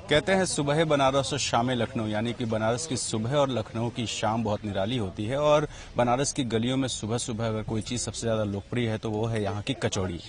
कहते हैं सुबह बनारस और शाम लखनऊ, यानी कि बनारस की सुबह और लखनऊ की शाम बहुत निराली होती है। और बनारस की गलियों में सुबह सुबह अगर कोई चीज़ सबसे ज़्यादा लोकप्रिय है तो वो है यहाँ की कचौड़ी।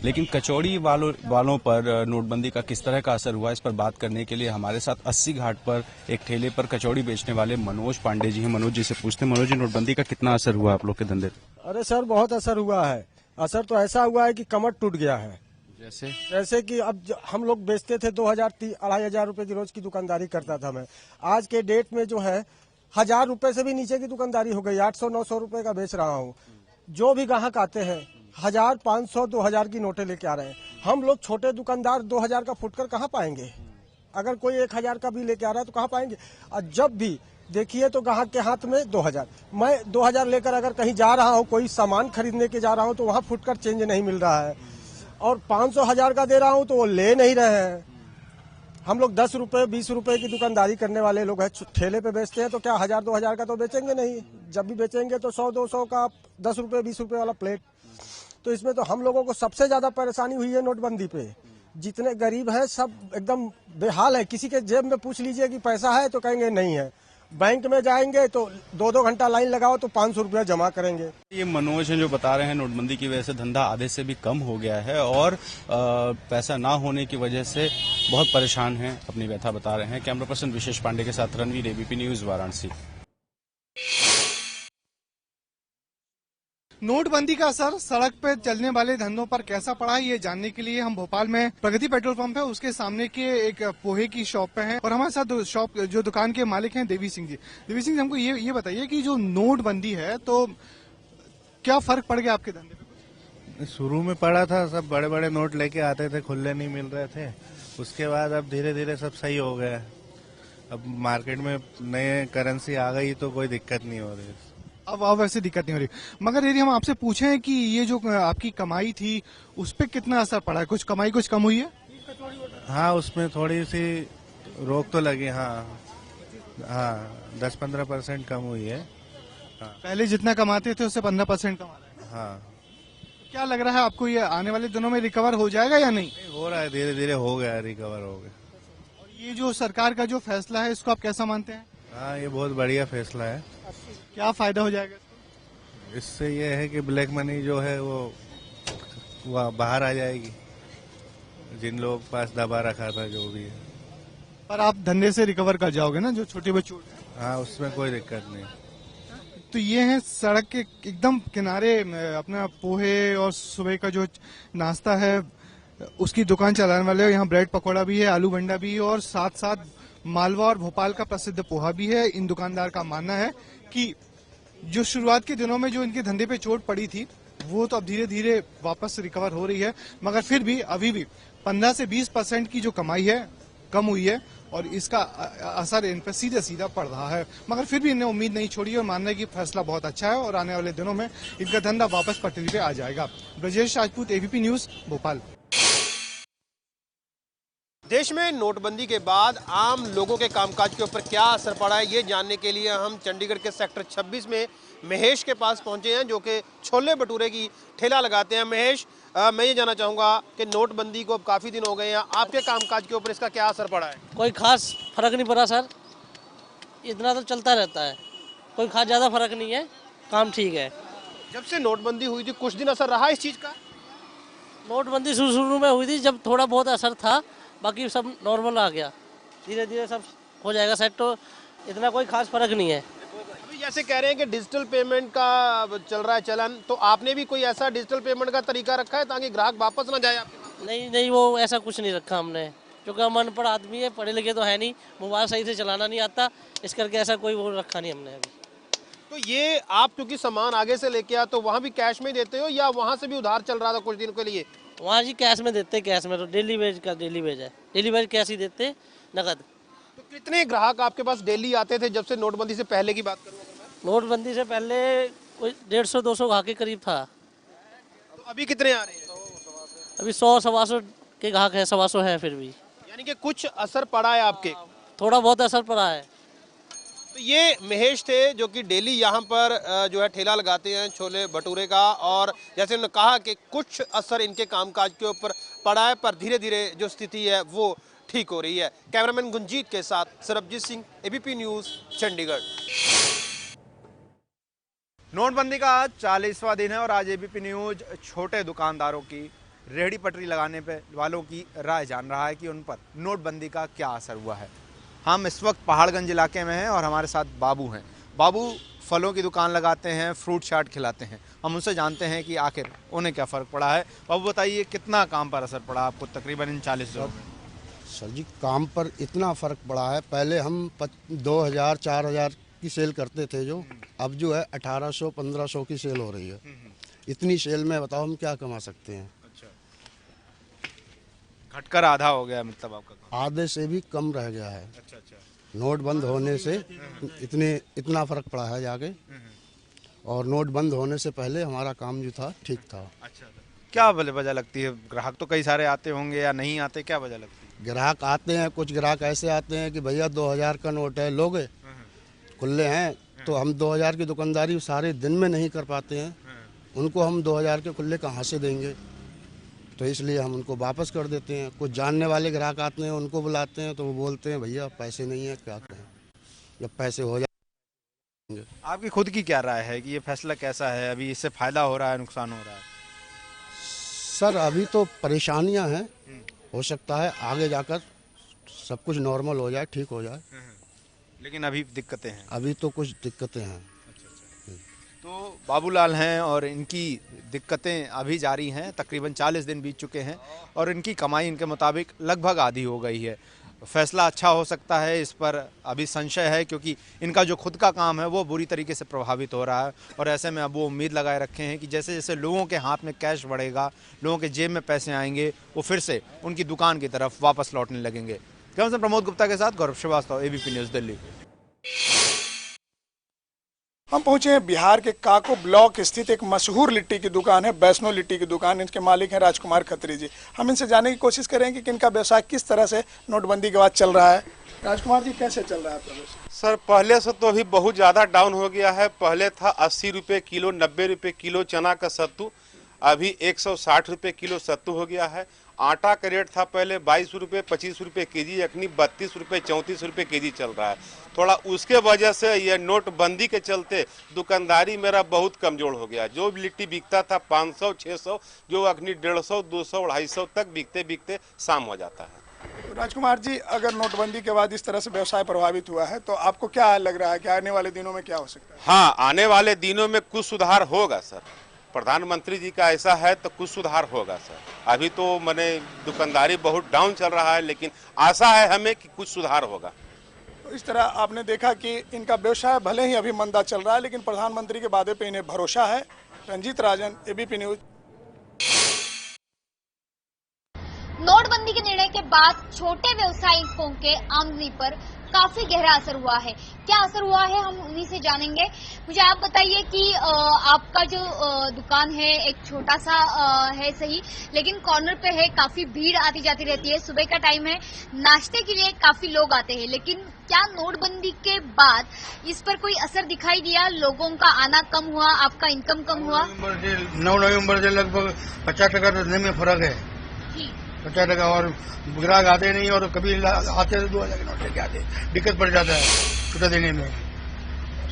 लेकिन कचौड़ी वालों पर नोटबंदी का किस तरह का असर हुआ, इस पर बात करने के लिए हमारे साथ 80 घाट पर एक ठेले पर कचौड़ी बेचने वाले मनोज पांडे जी हैं। मनोज जी से पूछते हैं, मनोज जी, नोटबंदी का कितना असर हुआ आप लोग के धंधे पर? अरे सर, बहुत असर हुआ है। असर तो ऐसा हुआ है कि कमर टूट गया है। जैसे कि अब हम लोग बेचते थे 2000 2,500 रुपए की रोज की दुकानदारी करता था मैं। आज के डेट में जो है 1000 रुपए से भी नीचे की दुकानदारी हो गई। 800-900 रुपए का बेच रहा हूँ। जो भी ग्राहक आते हैं 1000, 500, 2000 की नोटें लेके आ रहे हैं। हम लोग छोटे दुकानदार 2000 का फुटकर कहाँ पाएंगे? अगर कोई 1000 का भी लेके आ रहा है तो कहाँ पाएंगे? और जब भी देखिए तो ग्राहक के हाथ में 2000, मैं 2000 लेकर अगर कहीं जा रहा हूँ, कोई सामान खरीदने के जा रहा हूँ तो वहाँ फुटकर चेंज नहीं मिल रहा है। और 500-1000 का दे रहा हूं तो वो ले नहीं रहे हैं। हम लोग 10 रुपए 20 रुपए की दुकानदारी करने वाले लोग हैं। ठेले पे बेचते हैं तो क्या 1000-2000 का तो बेचेंगे नहीं। जब भी बेचेंगे तो 100-200 का, 10 रुपए 20 रुपए वाला प्लेट। तो इसमें तो हम लोगों को सबसे ज्यादा परेशानी हुई है नोटबंदी पे। जितने गरीब हैं सब एकदम बेहाल है। किसी के जेब में पूछ लीजिए कि पैसा है तो कहेंगे नहीं है। बैंक में जाएंगे तो 2-2 घंटा लाइन लगाओ तो 500 रुपया जमा करेंगे। ये मनोज हैं जो बता रहे हैं नोटबंदी की वजह से धंधा आधे से भी कम हो गया है और पैसा ना होने की वजह से बहुत परेशान हैं, अपनी व्यथा बता रहे हैं। कैमरा पर्सन विशेष पांडे के साथ रणवीर, एबीपी न्यूज, वाराणसी। नोटबंदी का असर सड़क पर चलने वाले धंधों पर कैसा पड़ा है, ये जानने के लिए हम भोपाल में प्रगति पेट्रोल पंप है उसके सामने के एक पोहे की शॉप पे हैं और हमारे साथ शॉप जो दुकान के मालिक हैं देवी सिंह जी। देवी सिंह जी, हमको ये बताइए कि जो नोटबंदी है तो क्या फर्क पड़ गया आपके धंधे पे? शुरू में पड़ा था, सब बड़े बड़े नोट लेके आते थे, खुले नहीं मिल रहे थे। उसके बाद अब धीरे धीरे सब सही हो गया। अब मार्केट में नए करेंसी आ गई तो कोई दिक्कत नहीं हो रही। अब वैसे दिक्कत नहीं हो रही। मगर यदि हम आपसे पूछें कि ये जो आपकी कमाई थी उस पर कितना असर पड़ा है? कुछ कमाई कुछ कम हुई है? हाँ, उसमें थोड़ी सी रोक तो लगी। हाँ हाँ, 10-15% कम हुई है। हाँ। पहले जितना कमाते थे उससे 15% कमा रहे हैं। हाँ। क्या लग रहा है आपको, ये आने वाले दिनों में रिकवर हो जाएगा या नहीं? हो रहा है, धीरे धीरे हो गया, रिकवर हो गया। और ये जो सरकार का जो फैसला है इसको आप कैसा मानते हैं? हाँ, ये बहुत बढ़िया फैसला है। क्या फायदा हो जाएगा इससे? ये है कि ब्लैक मनी जो है वो बाहर आ जाएगी, जिन लोगों के पास दबा रखा था जो भी है। पर आप धंधे से रिकवर कर जाओगे ना, जो छोटे बच्चों? हाँ, उसमें कोई दिक्कत नहीं। तो ये है सड़क के एकदम किनारे अपना पोहे और सुबह का जो नाश्ता है उसकी दुकान चलाने वाले। यहाँ ब्रेड पकौड़ा भी है, आलू भंडा भी है और साथ साथ मालवा और भोपाल का प्रसिद्ध पोहा भी है। इन दुकानदार का मानना है कि जो शुरुआत के दिनों में जो इनके धंधे पे चोट पड़ी थी वो तो अब धीरे धीरे वापस रिकवर हो रही है, मगर फिर भी अभी भी 15 से 20% की जो कमाई है कम हुई है और इसका असर इन पर सीधा सीधा पड़ रहा है। मगर फिर भी इन्हें उम्मीद नहीं छोड़ी और मानना है कि फैसला बहुत अच्छा है और आने वाले दिनों में इनका धंधा वापस पटरी पे आ जाएगा। Brajesh Rajput, ABP news, Bhopal. देश में नोटबंदी के बाद आम लोगों के कामकाज के ऊपर क्या असर पड़ा है, ये जानने के लिए हम चंडीगढ़ के सेक्टर 26 में महेश के पास पहुंचे हैं, जो कि छोले भटूरे की ठेला लगाते हैं। महेश, मैं ये जानना चाहूँगा कि नोटबंदी को अब काफ़ी दिन हो गए हैं, आपके कामकाज के ऊपर इसका क्या असर पड़ा है? कोई खास फर्क नहीं पड़ा सर, इतना तो चलता रहता है, कोई खास ज़्यादा फर्क नहीं है, काम ठीक है। जब से नोटबंदी हुई थी कुछ दिन असर रहा इस चीज़ का? नोटबंदी शुरू में हुई थी जब थोड़ा बहुत असर था, बाकी सब नॉर्मल आ गया। धीरे धीरे सब हो जाएगा सेट, तो इतना कोई खास फर्क नहीं है। अभी जैसे कह रहे हैं कि डिजिटल पेमेंट का चल रहा है चलन, तो आपने भी कोई ऐसा डिजिटल पेमेंट का तरीका रखा है ताकि ग्राहक वापस ना जाए आपके पास? नहीं, वो ऐसा कुछ नहीं रखा हमने, क्योंकि हम अनपढ़ आदमी है, पढ़े लिखे तो है नहीं, मोबाइल सही से चलाना नहीं आता, इस करके ऐसा कोई वो रखा नहीं हमने अभी। तो ये आप क्योंकि सामान आगे से लेके आ तो वहाँ भी कैश में देते हो या वहाँ से भी उधार चल रहा था कुछ दिन के लिए? वहाँ जी कैश में देते, कैश में तो डेली वेज है, डेली वेज कैश ही देते, नकद। तो कितने ग्राहक आपके पास डेली आते थे जब से नोटबंदी से पहले की बात करूँ? नोटबंदी से पहले कोई 150-200 ग्राहक के करीब था। तो अभी कितने आ रहे हैं? अभी 100-125 के ग्राहक है, 125 है फिर भी। यानी कि कुछ असर पड़ा है आपके? थोड़ा बहुत असर पड़ा है। तो ये महेश थे जो कि डेली यहाँ पर जो है ठेला लगाते हैं छोले भटूरे का, और जैसे उन्होंने कहा कि कुछ असर इनके कामकाज के ऊपर पड़ा है, पर धीरे धीरे जो स्थिति है वो ठीक हो रही है। कैमरामैन गुंजीत के साथ सरबजीत सिंह, एबीपी न्यूज, चंडीगढ़। नोटबंदी का आज 40वां दिन है और आज एबीपी न्यूज छोटे दुकानदारों की रेहड़ी पटरी लगाने पे वालों की राय जान रहा है कि उन पर नोटबंदी का क्या असर हुआ है। हम इस वक्त पहाड़गंज इलाके में हैं और हमारे साथ बाबू हैं। बाबू फलों की दुकान लगाते हैं, फ्रूट चाट खिलाते हैं। हम उनसे जानते हैं कि आखिर उन्हें क्या फ़र्क पड़ा है। बाबू बताइए, कितना काम पर असर पड़ा आपको तकरीबन इन 40 दिनों में? सर जी, काम पर इतना फ़र्क पड़ा है। पहले हम 2000 4000 की सेल करते थे, जो अब जो है 1800 1500 की सेल हो रही है। इतनी सेल में बताओ हम क्या कमा सकते हैं? अच्छा, घटकर आधा हो गया मतलब आपका काम? आधे से भी कम रह गया है। अच्छा अच्छा। नोट बंद होने से इतना फ़र्क पड़ा है जाके, और नोट बंद होने से पहले हमारा काम जो था ठीक था। अच्छा, क्या वजह लगती है? ग्राहक तो कई सारे आते होंगे या नहीं आते, क्या वजह लगती है? ग्राहक आते हैं, कुछ ग्राहक ऐसे आते हैं कि भैया 2000 का नोट है, लोगे? खुले हैं तो हम 2000 की दुकानदारी सारे दिन में नहीं कर पाते हैं, उनको हम 2000 के खुले कहाँ से देंगे, तो इसलिए हम उनको वापस कर देते हैं। कुछ जानने वाले ग्राहक आते हैं, उनको बुलाते हैं तो वो बोलते हैं भैया पैसे नहीं है, क्या करें, जब पैसे हो जाएंगे। आपकी खुद की क्या राय है कि ये फैसला कैसा है? अभी इससे फायदा हो रहा है, नुकसान हो रहा है? सर अभी तो परेशानियां हैं, हो सकता है आगे जाकर सब कुछ नॉर्मल हो जाए, ठीक हो जाए, लेकिन अभी दिक्कतें हैं। अभी तो कुछ दिक्कतें हैं। तो बाबूलाल हैं और इनकी दिक्कतें अभी जारी हैं। तकरीबन 40 दिन बीत चुके हैं और इनकी कमाई इनके मुताबिक लगभग आधी हो गई है। फैसला अच्छा हो सकता है, इस पर अभी संशय है, क्योंकि इनका जो खुद का काम है वो बुरी तरीके से प्रभावित हो रहा है। और ऐसे में अब वो उम्मीद लगाए रखे हैं कि जैसे जैसे लोगों के हाथ में कैश बढ़ेगा, लोगों के जेब में पैसे आएंगे, वो फिर से उनकी दुकान की तरफ वापस लौटने लगेंगे। कैमरा प्रमोद गुप्ता के साथ गौरव श्रीवास्तव, एबीपी न्यूज़, दिल्ली। हम पहुंचे हैं बिहार के काको ब्लॉक स्थित एक मशहूर लिट्टी की दुकान है, वैष्णो लिट्टी की दुकान। इनके मालिक हैं राजकुमार खत्री जी। हम इनसे जानने की कोशिश करेंगे कि इनका व्यवसाय किस तरह से नोटबंदी के बाद चल रहा है। राजकुमार जी, कैसे चल रहा है आपका व्यवसाय? सर पहले से तो अभी बहुत ज़्यादा डाउन हो गया है। पहले था 80 रुपये किलो, 90 रुपये किलो चना का सत्तू, अभी 160 रुपये किलो सत्तू हो गया है। आटा का रेट था पहले 22 रुपये 25 रुपये केजी, अखनी 32 रुपये 34 रुपये केजी चल रहा है। थोड़ा उसके वजह से ये नोटबंदी के चलते दुकानदारी मेरा बहुत कमजोर हो गया। जो लिट्टी बिकता था 500 600, जो अखनी 150 200 250 तक बिकते बिकते शाम हो जाता है। राजकुमार जी, अगर नोटबंदी के बाद इस तरह से व्यवसाय प्रभावित हुआ है तो आपको क्या लग रहा है कि आने वाले दिनों में क्या हो सकता है? हाँ, आने वाले दिनों में कुछ सुधार होगा सर। प्रधानमंत्री जी का ऐसा है तो कुछ सुधार होगा सर। अभी तो मैंने दुकानदारी बहुत डाउन चल रहा है, लेकिन आशा है हमें कि कुछ सुधार होगा। तो इस तरह आपने देखा कि इनका व्यवसाय भले ही अभी मंदा चल रहा है, लेकिन प्रधानमंत्री के वादे पे इन्हें भरोसा है। रंजीत राजन, एबीपी न्यूज। नोटबंदी के निर्णय के बाद छोटे व्यवसायिकों के आमदनी पर काफी गहरा असर हुआ है। क्या असर हुआ है, हम उन्हीं से जानेंगे। मुझे आप बताइए कि आपका जो दुकान है एक छोटा सा है सही, लेकिन कॉर्नर पे है, काफी भीड़ आती जाती रहती है। सुबह का टाइम है, नाश्ते के लिए काफी लोग आते हैं, लेकिन क्या नोटबंदी के बाद इस पर कोई असर दिखाई दिया? लोगों का आना कम हुआ, आपका इनकम कम हुआ? 9 नवंबर से लगभग 50% धंधे में फर्क है। 50%, और ग्राहक आते नहीं, और कभी आते तो 2000 के नोट लेके आते, दिक्कत पड़ जाता है छुट्टा देने में।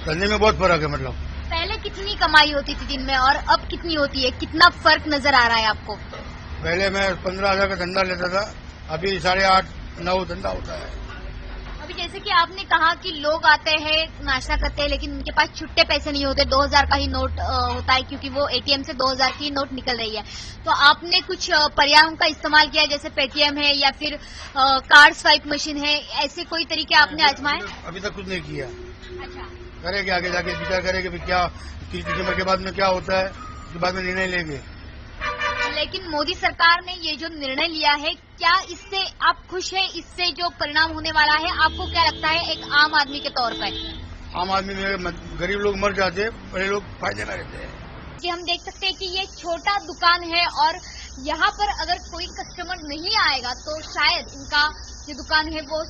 धंधे में बहुत फर्क है। मतलब पहले कितनी कमाई होती थी दिन में और अब कितनी होती है? कितना फर्क नजर आ रहा है आपको? पहले मैं 15,000 का धंधा लेता था, अभी 8.5 9 धंधा होता है। अभी जैसे कि आपने कहा कि लोग आते हैं, नाश्ता करते हैं, लेकिन उनके पास छुट्टे पैसे नहीं होते, 2000 का ही नोट होता है, क्योंकि वो एटीएम से 2000 की नोट निकल रही है। तो आपने कुछ पर्यायों का इस्तेमाल किया, जैसे पेटीएम है या फिर कार्ड स्वाइप मशीन है, ऐसे कोई तरीके आपने आजमाए? अभी तक कुछ नहीं किया। अच्छा, करेंगे, आगे जाके विचार करेंगे क्या दिसंबर के बाद में क्या होता है, उसके बाद में निर्णय लेंगे। लेकिन मोदी सरकार ने ये जो निर्णय लिया है, क्या इससे आप खुश हैं? इससे जो परिणाम होने वाला है, आपको क्या लगता है एक आम आदमी के तौर पर? आम आदमी में गरीब लोग मर जाते हैं, बड़े लोग फायदे में रहते हैं। जी, हम देख सकते हैं कि ये छोटा दुकान है और यहाँ पर अगर कोई कस्टमर नहीं आएगा तो शायद इनका जो दुकान है वो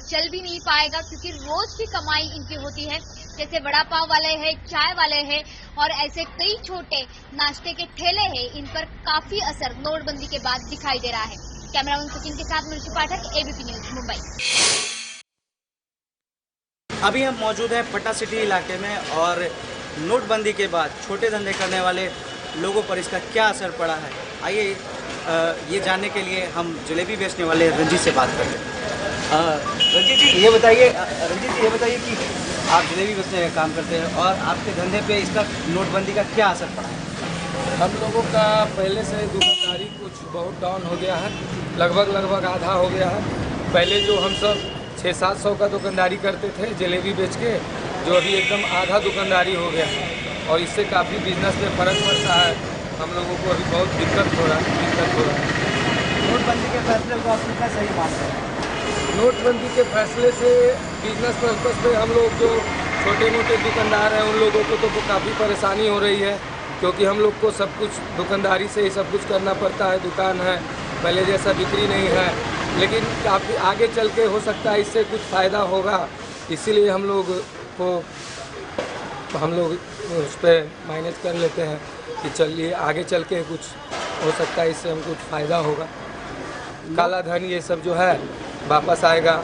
चल भी नहीं पाएगा, क्योंकि रोज की कमाई इनकी होती है। जैसे वड़ा पाव वाले हैं, चाय वाले हैं और ऐसे कई छोटे नाश्ते के ठेले हैं, इन पर काफी असर नोटबंदी के बाद दिखाई दे रहा है। कैमरामैन सचिन के साथ मृत्यु पाठक, एबीपी न्यूज, मुंबई। अभी हम मौजूद हैं पटना सिटी इलाके में और नोटबंदी के बाद छोटे धंधे करने वाले लोगों पर इसका क्या असर पड़ा है, आइए ये जानने के लिए हम जलेबी बेचने वाले रंजीत से बात करते हैं। रंजीत जी ये बताइए कि आप जलेबी बेचने का काम करते हैं और आपके धंधे पे इसका नोटबंदी का क्या असर पड़ा है? हम लोगों का पहले से दुकानदारी कुछ बहुत डाउन हो गया है, लगभग आधा हो गया है। पहले जो हम सब 600-700 का दुकानदारी करते थे जलेबी बेच के, जो अभी एकदम आधा दुकानदारी हो गया है और इससे काफ़ी बिजनेस में फ़र्क पड़ता है। हम लोगों को अभी बहुत दिक्कत हो रहा है। नोटबंदी के फैसले को आप कितना सही मानते हैं? नोटबंदी के फैसले से बिजनेस पर्पज़ पे हम लोग जो छोटे मोटे दुकानदार हैं उन लोगों को तो काफ़ी परेशानी हो रही है, क्योंकि हम लोग को सब कुछ दुकानदारी से ही सब कुछ करना पड़ता है। दुकान है, पहले जैसा बिक्री नहीं है, लेकिन काफ़ी आगे चल के हो सकता है इससे कुछ फ़ायदा होगा। इसीलिए हम लोग उस पर माइनस कर लेते हैं कि चलिए आगे चल के कुछ हो सकता है, इससे हम कुछ फ़ायदा होगा। काला धन ये सब जो है वापस आएगा।